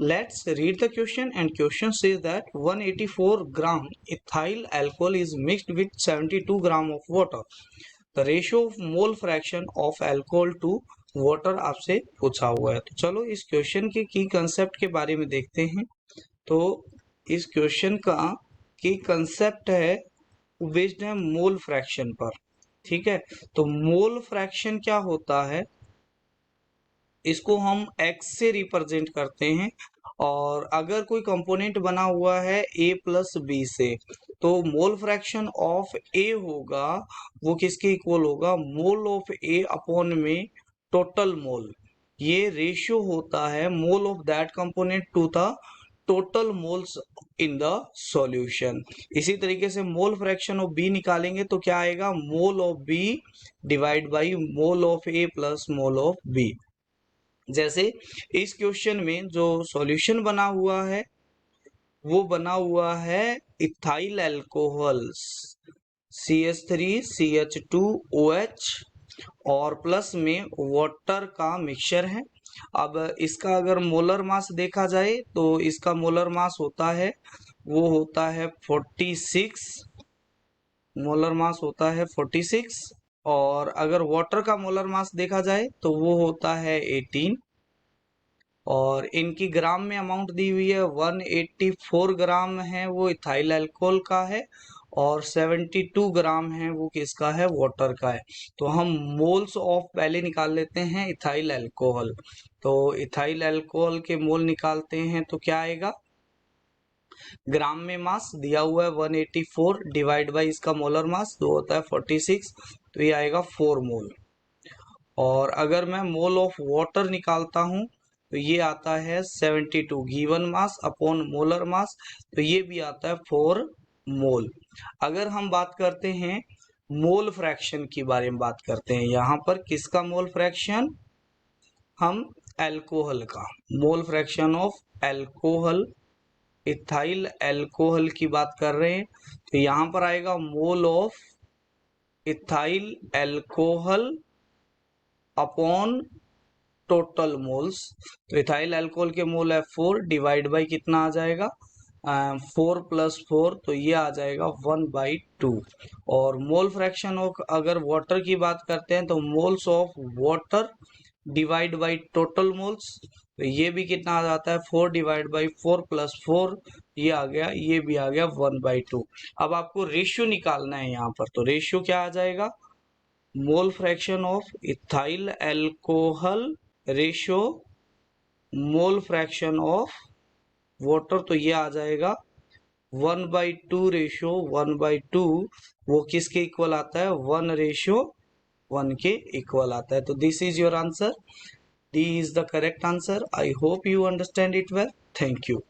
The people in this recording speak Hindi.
Let's read the question, and question says that 184 gram ethyl alcohol is mixed with 72 gram of water. The ratio of mole fraction of alcohol to water आपसे पूछा हुआ है। तो चलो इस क्वेश्चन के की कंसेप्ट के बारे में देखते हैं। तो इस क्वेश्चन का की कंसेप्ट है बेस्ड है मोल फ्रैक्शन पर। ठीक है, तो मोल फ्रैक्शन क्या होता है, इसको हम x से रिप्रेजेंट करते हैं। और अगर कोई कंपोनेंट बना हुआ है a प्लस बी से, तो मोल फ्रैक्शन ऑफ a होगा वो किसके इक्वल होगा, मोल ऑफ a अपॉन में टोटल मोल। ये रेशियो होता है mole of that component to the total moles in the solution. इसी तरीके से मोल फ्रैक्शन ऑफ बी निकालेंगे तो क्या आएगा, mole of B divide by mole of A plus mole of B. जैसे इस क्वेश्चन में जो सॉल्यूशन बना हुआ है वो बना हुआ है इथाइल अल्कोहल CH3CH2OH और प्लस में वाटर का मिक्सचर है। अब इसका अगर मोलर मास देखा जाए तो इसका मोलर मास होता है वो होता है 46, मोलर मास होता है 46। और अगर वाटर का मोलर मास देखा जाए तो वो होता है 18। और इनकी ग्राम में अमाउंट दी हुई है 184 ग्राम है वो इथाइल अल्कोहल का है और 72 ग्राम है वो किसका है, वाटर का है। तो हम मोल्स ऑफ पहले निकाल लेते हैं इथाइल अल्कोहल। तो इथाइल अल्कोहल के मोल निकालते हैं तो क्या आएगा, ग्राम में मास दिया हुआ है 184 डिवाइड बाई इसका मोलर मास जो होता है 46, तो ये आएगा 4 मोल। और अगर मैं मोल ऑफ वाटर निकालता हूं तो ये आता है 72 given mass upon molar mass, तो ये भी आता है 4 मोल। अगर हम बात करते हैं मोल फ्रैक्शन की बारे में बात करते हैं, यहाँ पर किसका मोल फ्रैक्शन, हम अल्कोहल का mole fraction of alcohol, ethyl alcohol की बात कर रहे हैं। तो यहाँ पर आएगा mole of ethyl alcohol upon total moles. तो इथाइल अल्कोहल के मोल है 4 डिवाइड बाई कितना आ जाएगा 4 प्लस 4, तो ये आ जाएगा 1/2। और मोल फ्रैक्शन ऑफ अगर वाटर की बात करते हैं तो moles of water divide by total moles, तो ये भी कितना आ जाता है 4 डिवाइड बाई 4 प्लस 4, ये आ गया, ये भी आ गया 1/2। अब आपको रेशियो निकालना है यहाँ पर, तो रेशियो क्या आ जाएगा, mole fraction of ethyl alcohol ratio mole fraction of water, तो ये आ जाएगा 1/2 रेशियो 1/2, वो किसके इक्वल आता है, 1:1 के इक्वल आता है। तो this is your answer, D is the correct answer. I hope you understand it well. Thank you.